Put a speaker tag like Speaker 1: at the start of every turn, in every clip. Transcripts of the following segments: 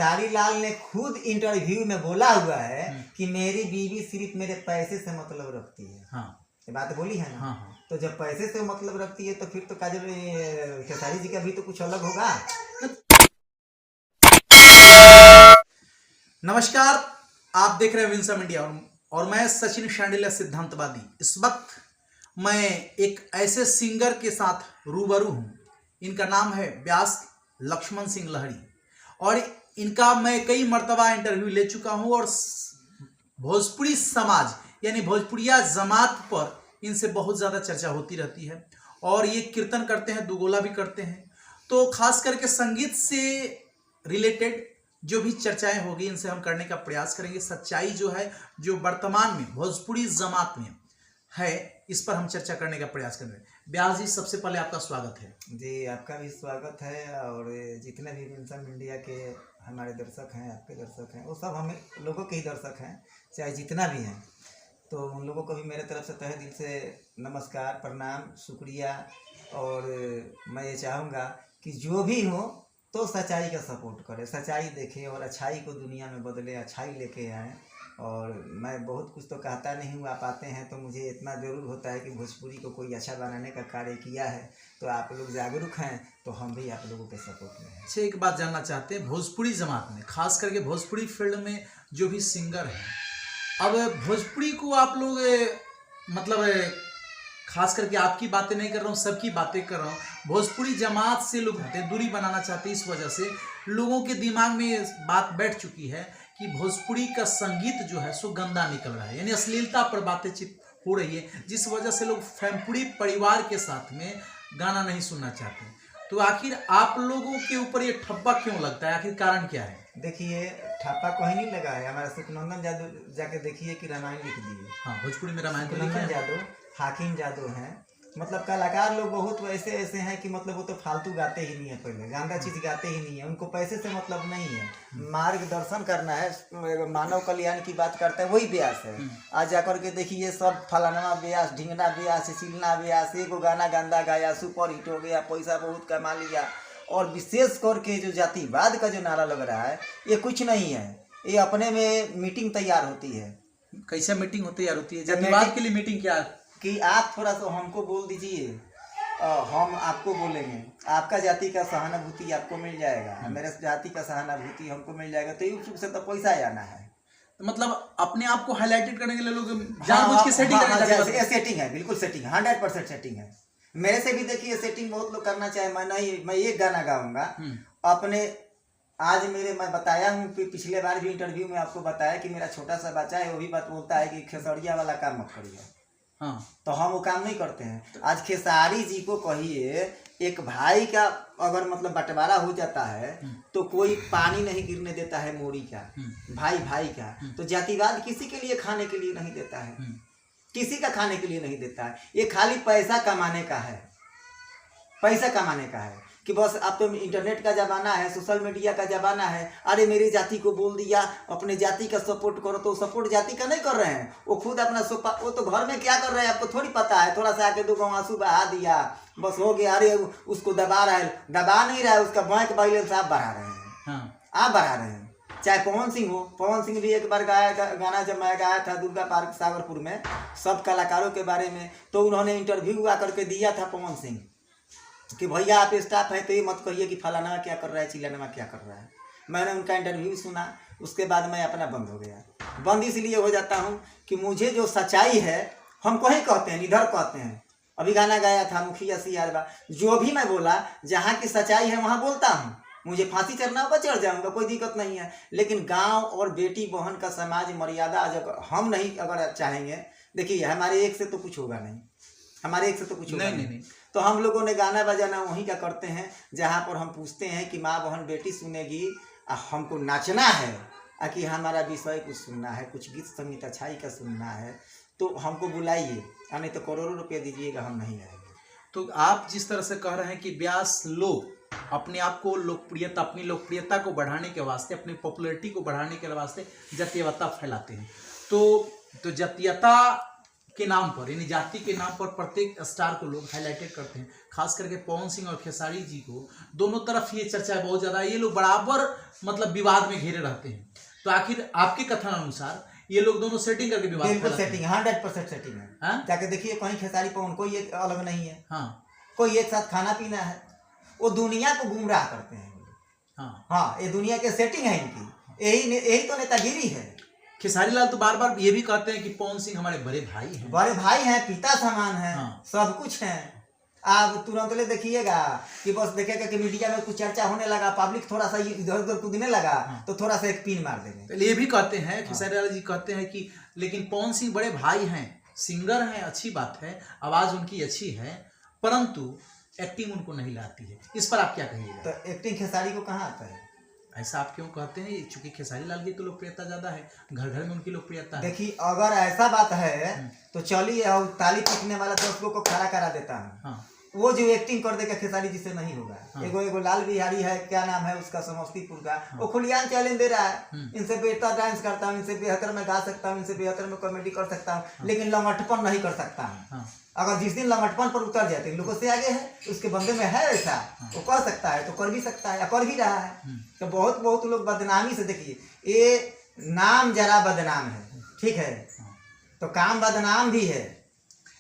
Speaker 1: खेसारी लाल ने खुद इंटरव्यू में बोला हुआ है कि मेरी बीवी सिर्फ मेरे पैसे से मतलब रखती है।
Speaker 2: हाँ,
Speaker 1: ये बात बोली है ना।
Speaker 2: हाँ।
Speaker 1: तो जब पैसे से मतलब रखती है तो फिर तो काजल खेसारी जी का भी तो कुछ अलग होगा।
Speaker 2: नमस्कार, आप देख रहे हैं विंसम इंडिया और मैं सचिन शांडिल्य सिद्धांतवादी। इस वक्त मैं एक ऐसे सिंगर के साथ रूबरू हूँ। इनका नाम है व्यास लक्ष्मण सिंह लहरी और इनका मैं कई मर्तबा इंटरव्यू ले चुका हूँ और भोजपुरी समाज यानी भोजपुरिया जमात पर इनसे बहुत ज़्यादा चर्चा होती रहती है और ये कीर्तन करते हैं, दुगोला भी करते हैं। तो खास करके संगीत से रिलेटेड जो भी चर्चाएं होगी इनसे हम करने का प्रयास करेंगे। सच्चाई जो है, जो वर्तमान में भोजपुरी जमात में है, इस पर हम चर्चा करने का प्रयास करेंगे। व्यास जी, सबसे पहले आपका स्वागत है।
Speaker 1: जी, आपका भी स्वागत है और जितने भी विंसम इंडिया के हमारे दर्शक हैं, आपके दर्शक हैं, वो सब हम लोगों के ही दर्शक हैं, चाहे जितना भी हैं। तो उन लोगों को भी मेरे तरफ से तहे दिल से नमस्कार, प्रणाम, शुक्रिया। और मैं ये चाहूँगा कि जो भी हो तो सच्चाई का सपोर्ट करें, सच्चाई देखें और अच्छाई को दुनिया में बदले, अच्छाई लेके आएँ। और मैं बहुत कुछ तो कहता नहीं हूँ, आप आते हैं तो मुझे इतना ज़रूर होता है कि भोजपुरी को कोई अच्छा बनाने का कार्य किया है तो आप लोग जागरूक हैं तो हम भी आप लोगों के सपोर्ट में हैं।
Speaker 2: अच्छा, एक बात जानना चाहते हैं, भोजपुरी जमात में खास करके भोजपुरी फील्ड में जो भी सिंगर हैं, अब भोजपुरी को आप लोग मतलब खास करके आपकी बातें नहीं कर रहा हूँ, सबकी बातें कर रहा हूँ, भोजपुरी जमात से लोग दूरी बनाना चाहते हैं। इस वजह से लोगों के दिमाग में बात बैठ चुकी है कि भोजपुरी का संगीत जो है सो गंदा निकल रहा है, यानी अश्लीलता पर बातचीत हो रही है, जिस वजह से लोग फैमिली परिवार के साथ में गाना नहीं सुनना चाहते। तो आखिर आप लोगों के ऊपर ये ठप्पा क्यों लगता है, आखिर कारण क्या है?
Speaker 1: देखिए, ठप्पा कोई नहीं लगा है, हमारा सुखनंदन जादव जाके देखिए कि रामायण लिख दिए।
Speaker 2: हाँ, भोजपुरी में रामायण
Speaker 1: सुखनंदन जादव, हाकिम जादव हैं, मतलब कलाकार लोग बहुत ऐसे ऐसे हैं कि मतलब वो तो फालतू गाते ही नहीं है, पहले गंदा चीज़ गाते ही नहीं है, उनको पैसे से मतलब नहीं है, मार्गदर्शन करना है, मानव कल्याण की बात करता है, वही व्यास है। आज जाकर के देखिए, सब फलाना व्यास, ढिंगना व्यास, चिलना व्यास, एक गाना गंदा गाया, सुपर हिट हो गया, पैसा बहुत कमा लिया। और विशेष करके जो जातिवाद का जो नारा लग रहा है, ये कुछ नहीं है, ये अपने में मीटिंग तैयार होती है।
Speaker 2: कैसे मीटिंग तैयार होती है? जातिवाद के लिए मीटिंग क्या
Speaker 1: कि आप थोड़ा सा हमको बोल दीजिए, हम आपको बोलेंगे, आपका जाति का सहानुभूति आपको मिल जाएगा, मेरे जाति का सहानुभूति हमको मिल जाएगा, तो यूट्यूब से तो पैसा आना है।
Speaker 2: मतलब अपने आप को हाईलाइटेड करने के लिए लोग जानबूझ के सेटिंग करने
Speaker 1: ये सेटिंग है, बिल्कुल सेटिंग, 100% सेटिंग है। मेरे से भी देखिए सेटिंग बहुत लोग करना चाहे, मैं एक गाना गाऊंगा अपने। आज मैं बताया हूँ, पिछले बार भी इंटरव्यू में आपको बताया कि मेरा छोटा सा बच्चा है, वो भी बात बोलता है कि खेसरिया वाला काम मत करिए। हाँ, तो हम वो काम नहीं करते हैं। आज खेसारी जी को कहिए, एक भाई का अगर मतलब बंटवारा हो जाता है तो कोई पानी नहीं गिरने देता है मोरी का, भाई का। तो जातिवाद किसी के लिए खाने के लिए नहीं देता है, किसी का खाने के लिए नहीं देता है, ये खाली पैसा कमाने का है, पैसा कमाने का है कि बस अब तो इंटरनेट का ज़माना है, सोशल मीडिया का ज़माना है। अरे मेरी जाति को बोल दिया, अपने जाति का सपोर्ट करो, तो सपोर्ट जाति का नहीं कर रहे हैं, वो खुद अपना वो तो घर में क्या कर रहे हैं आपको थोड़ी पता है। थोड़ा सा आके 2 आंसू बहा दिया, बस हो गया। अरे उसको दबा रहा है, दबा नहीं रहा है, उसका बैंक बैलेंस आप बढ़ा रहे हैं, आप बढ़ा रहे हैं। चाहे पवन सिंह हो, पवन सिंह भी एक बार गाया गाना, जब मैं गाया था दुर्गा पार्क सागरपुर में सब कलाकारों के बारे में, तो उन्होंने इंटरव्यू आकर के दिया था पवन सिंह कि भैया आप स्टाफ है तो ये मत कहिए कि फलाना क्या कर रहा है, चिलाना क्या कर रहा है। मैंने उनका इंटरव्यू सुना, उसके बाद मैं अपना बंद हो गया। बंद इसलिए हो जाता हूँ कि मुझे जो सच्चाई है, हम कहीं कहते हैं, इधर कहते हैं। अभी गाना गाया था मुखिया सियारबा, जो भी मैं बोला, जहाँ की सच्चाई है वहाँ बोलता हूँ। मुझे फांसी चढ़ना होगा चढ़ जाऊँगा, कोई दिक्कत नहीं है। लेकिन गाँव और बेटी बहन का समाज मर्यादा अगर हम नहीं अगर चाहेंगे, देखिए हमारे एक से तो कुछ होगा नहीं, हमारे एक से तो कुछ होगा नहीं। तो हम लोगों ने गाना बजाना वहीं का करते हैं जहाँ पर हम पूछते हैं कि माँ बहन बेटी सुनेगी, हमको नाचना है कि हमारा विषय कुछ सुनना है, कुछ गीत संगीत अच्छाई का सुनना है, तो हमको बुलाइए, नहीं तो करोड़ों रुपये दीजिएगा, हम नहीं आएंगे।
Speaker 2: तो आप जिस तरह से कह रहे हैं कि व्यास लोग अपने आप को लोकप्रियता, अपनी लोकप्रियता को बढ़ाने के वास्ते, अपनी पॉपुलैरिटी को बढ़ाने के वास्ते जातीयता फैलाते हैं, तो जातीयता के नाम पर, यानी जाति के नाम पर प्रत्येक स्टार को लोग हाईलाइटेड करते हैं। खास करके पवन सिंह और खेसारी जी को दोनों तरफ ये चर्चा है बहुत ज्यादा, ये लोग बराबर मतलब विवाद में घिरे रहते हैं। तो आखिर आपके कथन अनुसार ये लोग दोनों सेटिंग करके विवाद
Speaker 1: बिल्कुल
Speaker 2: फैलाते हैं।
Speaker 1: सेटिंग 100% सेटिंग है।
Speaker 2: हाँ?
Speaker 1: जाके देखिए कहीं खेसारी पवन कोई एक अलग नहीं है,
Speaker 2: हाँ
Speaker 1: कोई एक साथ खाना पीना है, वो दुनिया को गुमराह करते हैं।
Speaker 2: हाँ
Speaker 1: हाँ, ये दुनिया के सेटिंग है इनकी, यही तो नेतागिरी है।
Speaker 2: खेसारी लाल तो बार बार ये भी कहते हैं कि पवन सिंह हमारे बड़े भाई हैं।
Speaker 1: बड़े भाई हैं, पिता समान हैं,
Speaker 2: हाँ।
Speaker 1: सब कुछ हैं। आप तुरंत ले देखिएगा कि बस देखेगा कि मीडिया में कुछ चर्चा होने लगा, पब्लिक थोड़ा सा इधर उधर कूदने लगा, तो थोड़ा सा एक पिन मार देंगे।
Speaker 2: पहले ये भी कहते हैं खेसारी लाल जी कहते हैं कि लेकिन पवन सिंह बड़े भाई हैं, सिंगर हैं, अच्छी बात है, आवाज उनकी अच्छी है, परंतु एक्टिंग उनको नहीं लाती है। इस पर आप क्या कहिएगा?
Speaker 1: तो एक्टिंग खेसारी को कहाँ आता है?
Speaker 2: ऐसा आप क्यों कहते हैं? चूंकि खेसारी लाल की तो लोकप्रियता ज्यादा है, घर घर में उनकी लोकप्रियता है।
Speaker 1: देखिए अगर ऐसा बात है तो चलिए, और ताली पीटने वाला 10 लोग को खड़ा करा देता है।
Speaker 2: हाँ
Speaker 1: वो जो एक्टिंग कर देगा खेसारी जी से नहीं होगा।
Speaker 2: हाँ।
Speaker 1: एगो लाल बिहारी है, क्या नाम है उसका, समस्तीपुर का, वो खुलियान चैलेंज दे रहा है, इनसे बेहतर डांस करता हूँ, इनसे बेहतर में गा सकता हूँ, इनसे बेहतर में कॉमेडी कर सकता हूँ, लेकिन लंगटपन नहीं कर सकता हूँ।
Speaker 2: हाँ
Speaker 1: अगर जिस दिन लंगटपन पर उतर जाए तो इन लोगों से आगे है, उसके बंदे में है ऐसा, वो कर सकता है तो कर भी सकता है, या कर भी रहा है। तो बहुत बहुत लोग बदनामी से, देखिए ये नाम जरा बदनाम है, ठीक है, तो काम बदनाम भी है।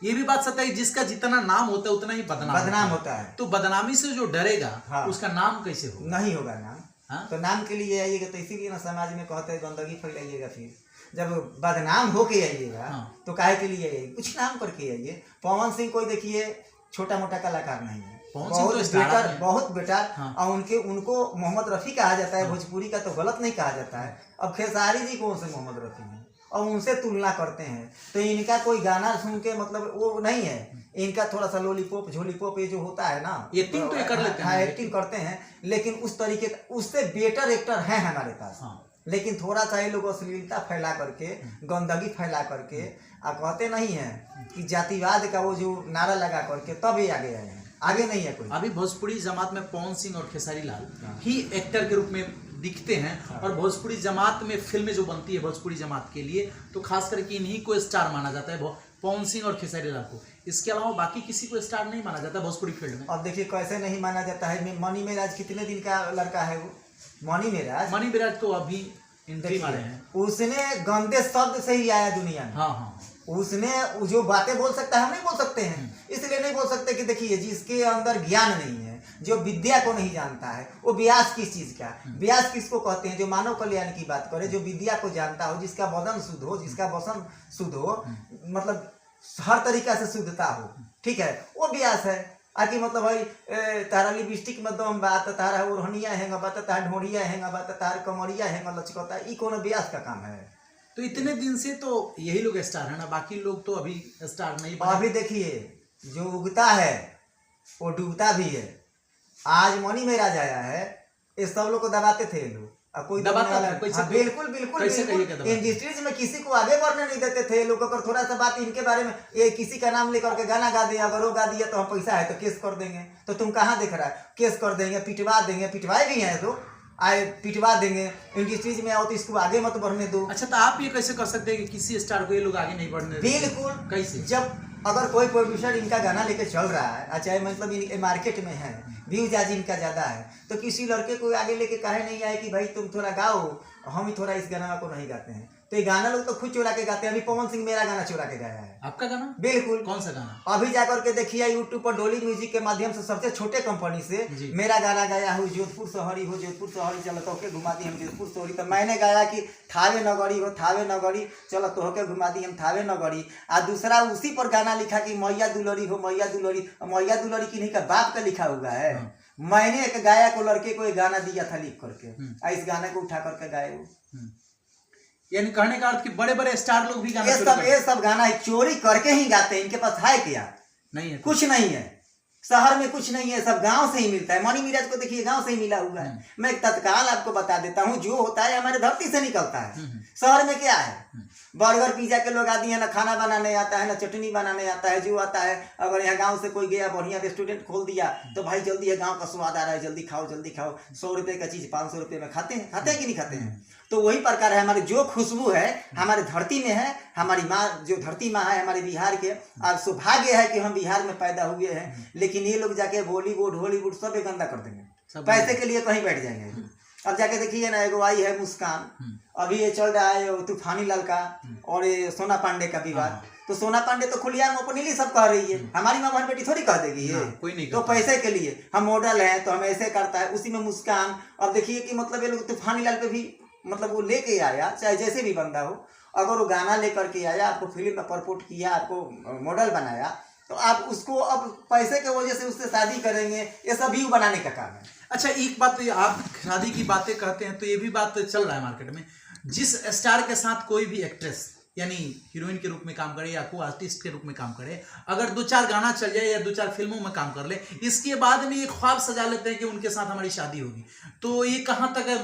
Speaker 2: ये भी बात सत्य है, जिसका जितना नाम होता है उतना ही बदनाम
Speaker 1: होता है।
Speaker 2: तो बदनामी से जो डरेगा
Speaker 1: हाँ।
Speaker 2: उसका नाम कैसे होगा?
Speaker 1: नहीं होगा नाम।
Speaker 2: हाँ?
Speaker 1: तो नाम के लिए आइएगा तो इसीलिए ना समाज में कहते हैं गंदगी फैलाइएगा। फिर जब बदनाम होके आइएगा
Speaker 2: हाँ।
Speaker 1: तो काहे के लिए आइए, कुछ नाम करके आइए। पवन सिंह कोई देखिए छोटा मोटा कलाकार नहीं है,
Speaker 2: पवन सिंह तो स्टार
Speaker 1: बेटर,
Speaker 2: है।
Speaker 1: बहुत बेटर।
Speaker 2: हाँ।
Speaker 1: और उनको मोहम्मद रफ़ी कहा जाता है, भोजपुरी का तो गलत नहीं कहा जाता है। अब खेसारी जी कौन से मोहम्मद रफ़ी हैं और उनसे तुलना करते हैं, तो इनका कोई गाना सुन के मतलब वो नहीं है। इनका थोड़ा सा लॉलीपॉप झोलीपॉप ये जो होता है ना,
Speaker 2: एक्टिंग तो ये कर लेते हैं।
Speaker 1: हाँ, एक्टिंग करते हैं, लेकिन उस तरीके उससे बेटर एक्टर है हमारे पास।
Speaker 2: हाँ।
Speaker 1: लेकिन थोड़ा सा ये लोग अश्लीलता फैला करके, गंदगी फैला करके, आप कहते नहीं है कि जातिवाद का वो जो नारा लगा करके तब ये आगे आए हैं, आगे नहीं है कोई।
Speaker 2: अभी भोजपुरी जमात में पवन सिंह और खेसारी लाल ही एक्टर के रूप में दिखते हैं। और भोजपुरी जमात में फिल्में जो बनती है भोजपुरी जमात के लिए, तो खास करके इन्हीं को स्टार माना जाता है, पवन सिंह और खेसारी लाल को। इसके अलावा बाकी किसी को स्टार नहीं माना जाता भोजपुरी फील्ड में।
Speaker 1: अब देखिए कैसे नहीं माना जाता है। मनी मेराज कितने दिन का लड़का है वो, मनी मेराज
Speaker 2: तो अभी एंट्री मारे हैं।
Speaker 1: उसने गंदे शब्द से ही आया दुनिया में।
Speaker 2: हाँ हाँ।
Speaker 1: उसने जो बातें बोल सकता है हम नहीं बोल सकते हैं, इसलिए नहीं बोल सकते कि देखिए जिसके अंदर ज्ञान नहीं है, जो विद्या को नहीं जानता है, वो व्यास किस चीज का, व्यास किसको कहते हैं? जो मानव कल्याण की बात करे, जो विद्या को जानता हो, जिसका वदन शुद्ध हो, जिसका वसन शुद्ध हो, मतलब हर तरीका से शुद्धता हो, ठीक है, वो व्यास है। आकि मतलब भाई तारा लिपस्टिक में दम बात, तारा ओढ़निया हैंगा बात, तारा ढोड़िया हैंगा बात, तारा कमरिया हैंगा लचकता, ये कौन व्यास का काम है?
Speaker 2: तो इतने दिन से तो यही लोग स्टार है ना, बाकी लोग तो अभी स्टार नहीं बने।
Speaker 1: अभी देखिए जो उगता है वो डूबता भी है। आज मनी मेराज आया है, ये सब लोग को दबाते थे लोग, अब कोई
Speaker 2: दबाता
Speaker 1: वाला
Speaker 2: था,
Speaker 1: हाँ, बिल्कुल बिल्कुल इंडस्ट्रीज में किसी को आगे बढ़ने नहीं देते थे लोग। अगर थोड़ा सा बात इनके बारे में, ये किसी का नाम लेकर के गाना गा दे, अगर वो गा दिया तो हम पैसा है तो केस कर देंगे। तो तुम कहाँ दिख रहा है? केस कर देंगे, पिटवा देंगे, पिटवाए भी हैं तो आए पिटवा देंगे। इंडस्ट्रीज में आओ तो इसको आगे मत बढ़ने दो।
Speaker 2: अच्छा, तो आप ये कैसे कर सकते हैं कि किसी स्टार को ये लोग आगे नहीं बढ़ने देते?
Speaker 1: बिल्कुल
Speaker 2: कैसे?
Speaker 1: जब अगर कोई प्रोड्यूसर इनका गाना लेके चल रहा है, चाहे मतलब इन मार्केट में है, व्यूज आज इनका ज्यादा है, तो किसी लड़के को आगे लेके काहे नहीं आए कि भाई तुम थोड़ा गाओ, हम ही थोड़ा इस गाना को नहीं गाते हैं। तो ये गाना लोग तो खुद चुरा के गाते हैं। अभी पवन सिंह मेरा गाना चुरा के गाया है।
Speaker 2: आपका गाना?
Speaker 1: बिल्कुल।
Speaker 2: कौन सा गाना?
Speaker 1: अभी जाकर के देखिए यूट्यूब पर डोली म्यूजिक के माध्यम से सबसे छोटे कंपनी से मेरा गाना गाया हूँ। जोधपुर शहरी हो, जोधपुर शहरी चलो तो के घुमा दी हम जोधपुर शहरी। तो मैंने गाया कि थावे नगरी हो, थावे नगरी चलो तो के घुमा दी हम थावे नगरी। आ दूसरा उसी पर गाना लिखा कि मैया दुलरी हो, मैया दुलरी। मैया दुलरी किन्हीं का बाप का लिखा हुआ है। मैंने एक गाया को लड़के को एक गाना दिया था लिख करके, इस गाने को उठा करके गाए वो।
Speaker 2: यानी कहने का अर्थ कि बड़े बड़े स्टार लोग भी गाना
Speaker 1: ये सब गाना चोरी करके ही गाते हैं। इनके पास है क्या?
Speaker 2: नहीं है,
Speaker 1: कुछ नहीं है। शहर में कुछ नहीं है, सब गांव से ही मिलता है। मनी मिराज को देखिए गांव से ही मिला हुआ है। मैं तत्काल आपको बता देता हूँ, जो होता है हमारे धरती से निकलता है। शहर में क्या है? बर्गर पिज्जा के लोग आदि है ना, खाना बनाने आता है ना, चटनी बनाने आता है। जो आता है, अगर यहाँ गांव से कोई गया बढ़िया रेस्टोरेंट खोल दिया तो भाई जल्दी है, गांव का स्वाद आ रहा है, जल्दी खाओ जल्दी खाओ। 100 रुपए का चीज 500 रुपए में खाते हैं कि नहीं खाते हैं? तो वही प्रकार है, हमारी जो खुशबू है हमारे धरती में है, हमारी माँ जो धरती माँ है हमारे बिहार के, और सौभाग्य है कि हम बिहार में पैदा हुए हैं। लेकिन ये लोग जाके बॉलीवुड हॉलीवुड सब एक गंदा कर देंगे, पैसे के लिए कहीं बैठ जाएंगे। अब जाके देखिए ना, एगो आई है मुस्कान, अभी ये चल रहा है तूफानी लाल का और ये सोना पांडे का विवाद। तो सोना पांडे तो खुलिया ओपनली सब कह रही है, हमारी माँ बहन बेटी थोड़ी कह देगी ये,
Speaker 2: कोई नहीं
Speaker 1: तो पैसे के लिए हम मॉडल हैं तो हम ऐसे करता है। उसी में मुस्कान, अब देखिए कि मतलब ये लोग तूफानी लाल पे भी मतलब वो लेके आया, चाहे जैसे भी बंदा हो, अगर वो गाना लेकर के आया, आपको फिल्म में परपोर्ट किया, आपको मॉडल बनाया, तो आप उसको अब पैसे के वजह से उससे शादी करेंगे, ये सब व्यू बनाने का काम है।
Speaker 2: अच्छा, एक बात तो आप शादी की बातें कहते हैं तो ये भी बात चल रहा है मार्केट में, जिस स्टार के साथ कोई भी एक्ट्रेस यानी हीरोइन के रूप में काम करे या को आर्टिस्ट के रूप में काम करे, अगर 2-4 गाना चल जाए या 2-4 फिल्मों में काम कर ले, इसके बाद में एक ख्वाब सजा लेते हैं कि उनके साथ हमारी शादी होगी। तो ये कहाँ तक है?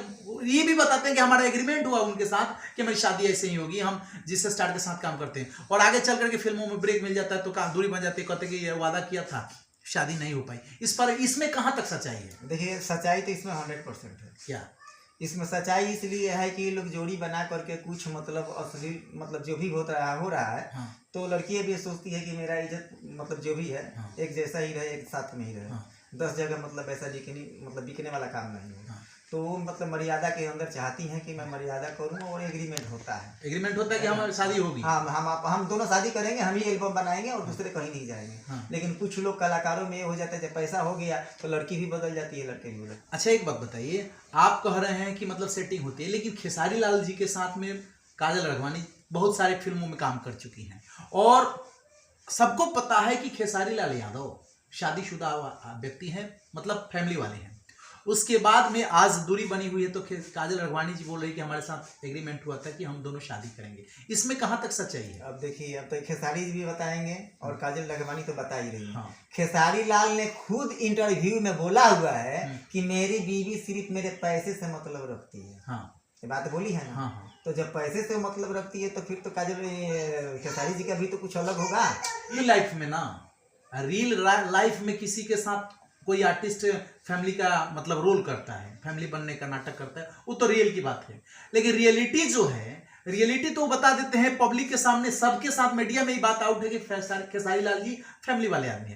Speaker 2: ये भी बताते हैं कि हमारा एग्रीमेंट हुआ उनके साथ कि हमारी शादी ऐसे ही होगी, हम जिस स्टार के साथ काम करते हैं, और आगे चल करके फिल्मों में ब्रेक मिल जाता है तो कहाँ दूरी बन जाती है, कहते कि ये वादा किया था, शादी नहीं हो पाई। इस पर इसमें कहाँ तक सच्चाई है?
Speaker 1: देखिए सच्चाई तो इसमें 100% है।
Speaker 2: क्या
Speaker 1: इसमें सच्चाई इसलिए है कि ये लोग जोड़ी बना करके कुछ मतलब असली मतलब जो भी हो रहा है,
Speaker 2: हाँ।
Speaker 1: तो लड़की भी सोचती है कि मेरा इज्जत मतलब जो भी है
Speaker 2: हाँ।
Speaker 1: एक जैसा ही रहे, एक साथ में ही रहे।
Speaker 2: हाँ।
Speaker 1: 10 जगह मतलब ऐसा बिकने वाला काम नहीं है।
Speaker 2: हाँ।
Speaker 1: तो वो मतलब मर्यादा के अंदर चाहती हैं कि मैं मर्यादा करूँ, और एग्रीमेंट होता है।
Speaker 2: एग्रीमेंट होता है कि हमारी शादी होगी,
Speaker 1: हम दोनों शादी करेंगे, हम ही एल्बम बनाएंगे और दूसरे कहीं नहीं जाएंगे।
Speaker 2: हाँ।
Speaker 1: लेकिन कुछ लोग कलाकारों में ये हो जाता है, जब पैसा हो गया तो लड़की भी बदल जाती है, लड़के भी बदल।
Speaker 2: अच्छा, एक बात बताइए, आप कह रहे हैं कि मतलब सेटिंग होती है, लेकिन खेसारी लाल जी के साथ में काजल राघवानी बहुत सारे फिल्मों में काम कर चुकी हैं, और सबको पता है कि खेसारी लाल यादव शादीशुदा व्यक्ति हैं, मतलब फैमिली वाले हैं। उसके बाद में आज दूरी बनी हुई है, तो काजल राघवानी जी बोल रही है कि हमारे साथ एग्रीमेंट हुआ था कि हम दोनों शादी करेंगे। इसमें कहाँ तक सच्चाई है?
Speaker 1: अब देखिए, अब तो खेसारी जी भी बताएंगे और काजल राघवानी तो बता ही रही है।
Speaker 2: हाँ।
Speaker 1: खेसारी लाल ने खुद इंटरव्यू में बोला हुआ है कि मेरी बीवी सिर्फ मेरे पैसे से मतलब रखती है।
Speaker 2: हाँ,
Speaker 1: ये बात बोली है ना।
Speaker 2: हाँ।
Speaker 1: तो जब पैसे से मतलब रखती है तो फिर तो काजल खेसारी जी का भी तो कुछ अलग होगा।
Speaker 2: रियल लाइफ में ना, रियल लाइफ में किसी के साथ कोई आर्टिस्ट फैमिली का मतलब रोल करता है, फैमिली बनने का नाटक करता है, वो तो रियल की बात है। लेकिन रियलिटी जो है, रियलिटी तो बता देते हैं पब्लिक के सामने, सबके साथ मीडिया में ही बात आउट है कि खेसारी लाल जी फैमिली वाले आदमी है।